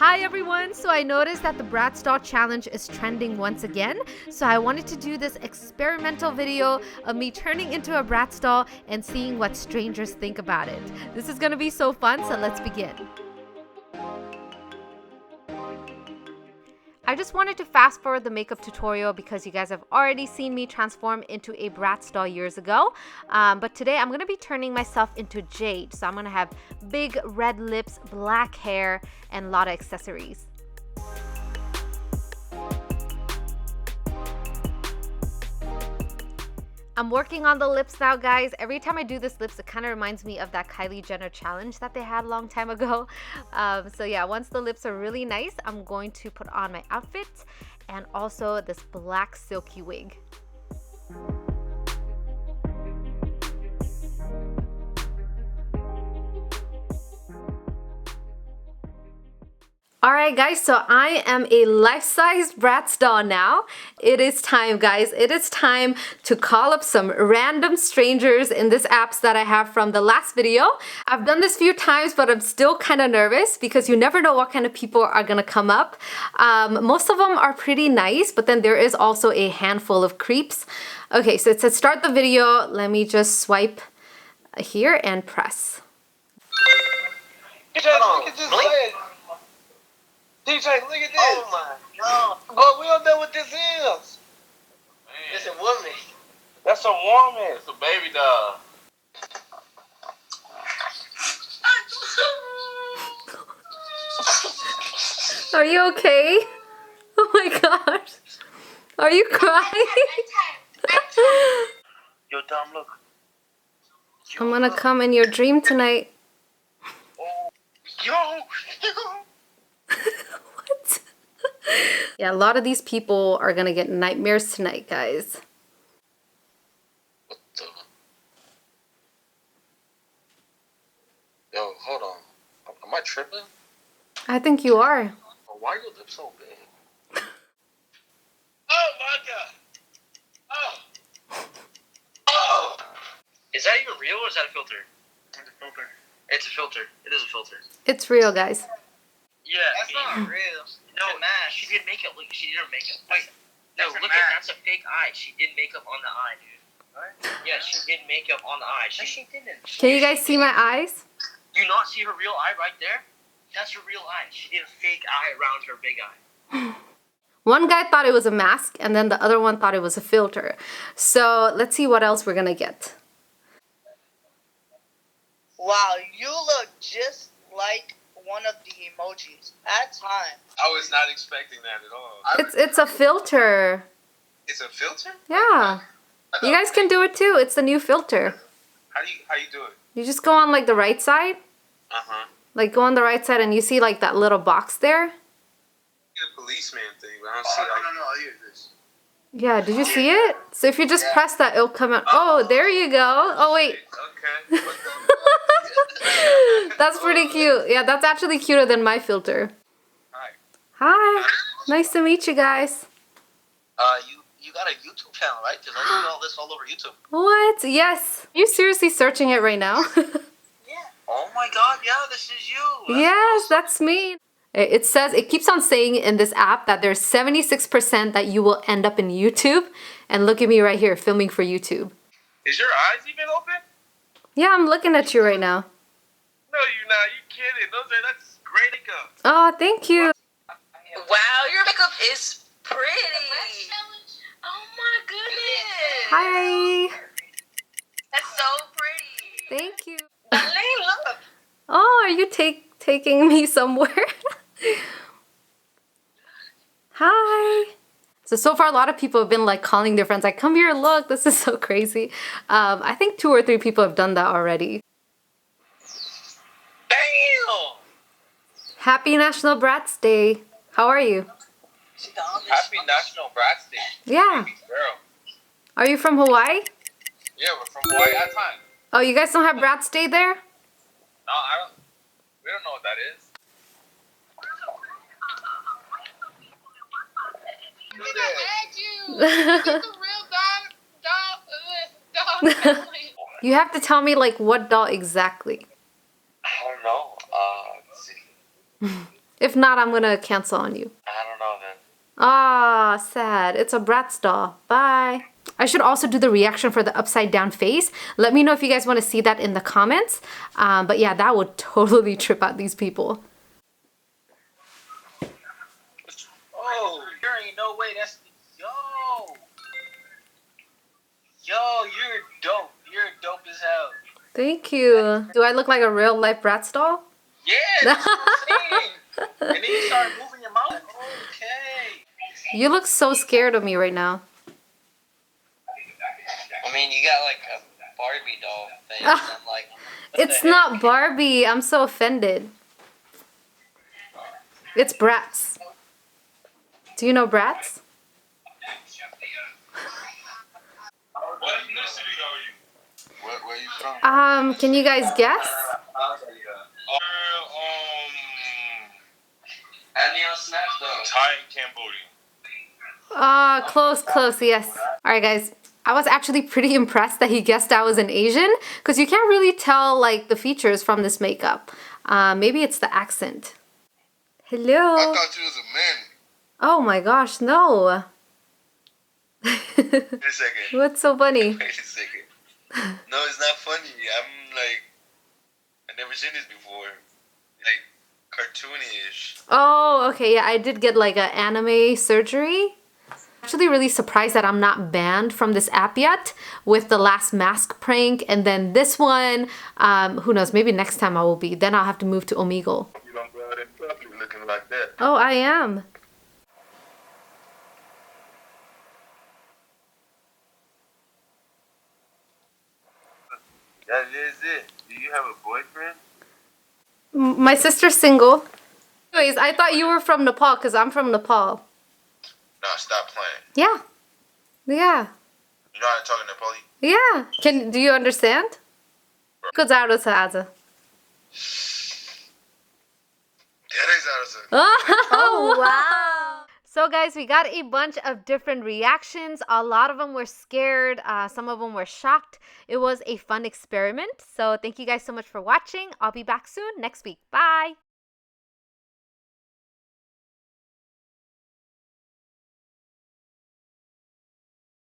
Hi everyone, so I noticed that the Bratz doll challenge is trending once again, so I wanted to do this experimental video of me turning into a Bratz doll and seeing what strangers think about it. This is gonna be so fun, so let's begin. I just wanted to fast forward the makeup tutorial because you guys have already seen me transform into a Bratz doll years ago. But today I'm going to be turning myself into Jade. So I'm going to have big red lips, black hair, and a lot of accessories. I'm working on the lips now, guys. Every time I do this lips, it kind of reminds me of that Kylie Jenner challenge that they had a long time ago. So yeah, once the lips are really nice, I'm going to put on my outfit and also this black silky wig. Alright guys, so I am a life-size Bratz doll now. It is time, guys. It is time to call up some random strangers in this apps that I have from the last video. I've done this a few times, but I'm still kind of nervous because you never know what kind of people are gonna come up. Most of them are pretty nice, but then there is also a handful of creeps. Okay, so it says start the video. Let me just swipe here and press. DJ, look at this. Oh my God. But we don't know what this is. Man. It's a woman. That's a woman. It's a baby doll. Are you okay? Oh my gosh. Are you crying? Yo, Dom, look. I'm gonna come in your dream tonight. Oh. Yo. What? Yeah, a lot of these people are gonna get nightmares tonight, guys. What the? Yo, hold on. Am I tripping? I think you are. Why are your lips so big? Oh my God. Oh. Oh. Is that even real or is that a filter? It's a filter. It's a filter. It is a filter. It's real, guys. Yeah, that's not real. No, she did makeup. Look, she did her makeup. Wait, no, look at that's a fake eye. She did makeup on the eye, dude. What? Yeah, she did makeup on the eye. She didn't. Can you guys see my eyes? Do you not see her real eye right there? That's her real eye. She did a fake eye around her big eye. One guy thought it was a mask, and then the other one thought it was a filter. So let's see what else we're gonna get. Wow, you look just like one of the emojis at time. I was not expecting that at all. It's a filter. It's a filter? Yeah. You guys can do it too. It's the new filter. How you do it? You just go on like the right side. Uh-huh. Like go on the right side and you see like that little box there. Get a policeman thing, but I don't see like... No, here it is. Yeah, did you see it? So if you just press that, it'll come out. Oh, there you go. Oh, wait. Okay. That's pretty cute. Yeah, that's actually cuter than my filter. Hi. Hi. Nice to meet you guys. You got a YouTube channel, right? Because I do all this all over YouTube. What? Yes. Are you seriously searching it right now? Yeah. Oh my God, yeah, this is you. Yes, that's me. It says, it keeps on saying in this app that there's 76% that you will end up in YouTube. And look at me right here, filming for YouTube. Is your eyes even open? Yeah, I'm looking at you right now. No, you're not. You kidding. That's great makeup. Oh, thank you. Wow, your makeup is pretty. Oh my goodness. Hi. That's so pretty. Thank you. Darlene, look. Oh, are you taking me somewhere? Hi. So far a lot of people have been like calling their friends like, come here, look, this is so crazy. I think 2 or 3 people have done that already. Damn! Happy National Bratz Day. How are you? Happy National Bratz Day. Yeah. Girl. Are you from Hawaii? Yeah, we're from Hawaii at time. Oh, you guys don't have Bratz Day there? No, we don't know what that is. You have to tell me like what doll exactly. I don't know. Let's see. If not, I'm gonna cancel on you. I don't know then. Ah, sad. It's a Bratz doll. Bye. I should also do the reaction for the upside down face. Let me know if you guys want to see that in the comments. But yeah, that would totally trip out these people. Oh, there ain't no way that's... Yo! Yo, you're dope. You're dope as hell. Thank you. Do I look like a real life Bratz doll? Yeah, that's what I'm saying. And then you start moving your mouth. Okay. You look so scared of me right now. I mean, you got like a Barbie doll thing. I'm like, It's not Barbie. I'm so offended. It's Bratz. Do you know Bratz? What ethnicity are you? Where are you from? Can you guys guess? Thai and Cambodian. Close, yes. Alright guys, I was actually pretty impressed that he guessed I was an Asian, because you can't really tell like the features from this makeup. Maybe it's the accent. Hello? I thought you was a man. Oh my gosh, no. Wait a second. What's so funny? Wait a second. No, it's not funny. I'm like, I've never seen this before. Like, cartoonish. Oh, okay, yeah, I did get like an anime surgery. Actually really surprised that I'm not banned from this app yet with the last mask prank, and then this one, who knows, maybe next time I will be. Then I'll have to move to Omegle. You don't go out in public looking like that. Oh, I am. That is it. Do you have a boyfriend? My sister's single. Anyways, I thought you were from Nepal because I'm from Nepal. Nah, stop playing. Yeah. Yeah. You know how to talk in Nepali? Yeah. Do you understand? Good out of Saza. Oh, wow. So guys, we got a bunch of different reactions. A lot of them were scared. Some of them were shocked. It was a fun experiment. So thank you guys so much for watching. I'll be back soon next week. Bye.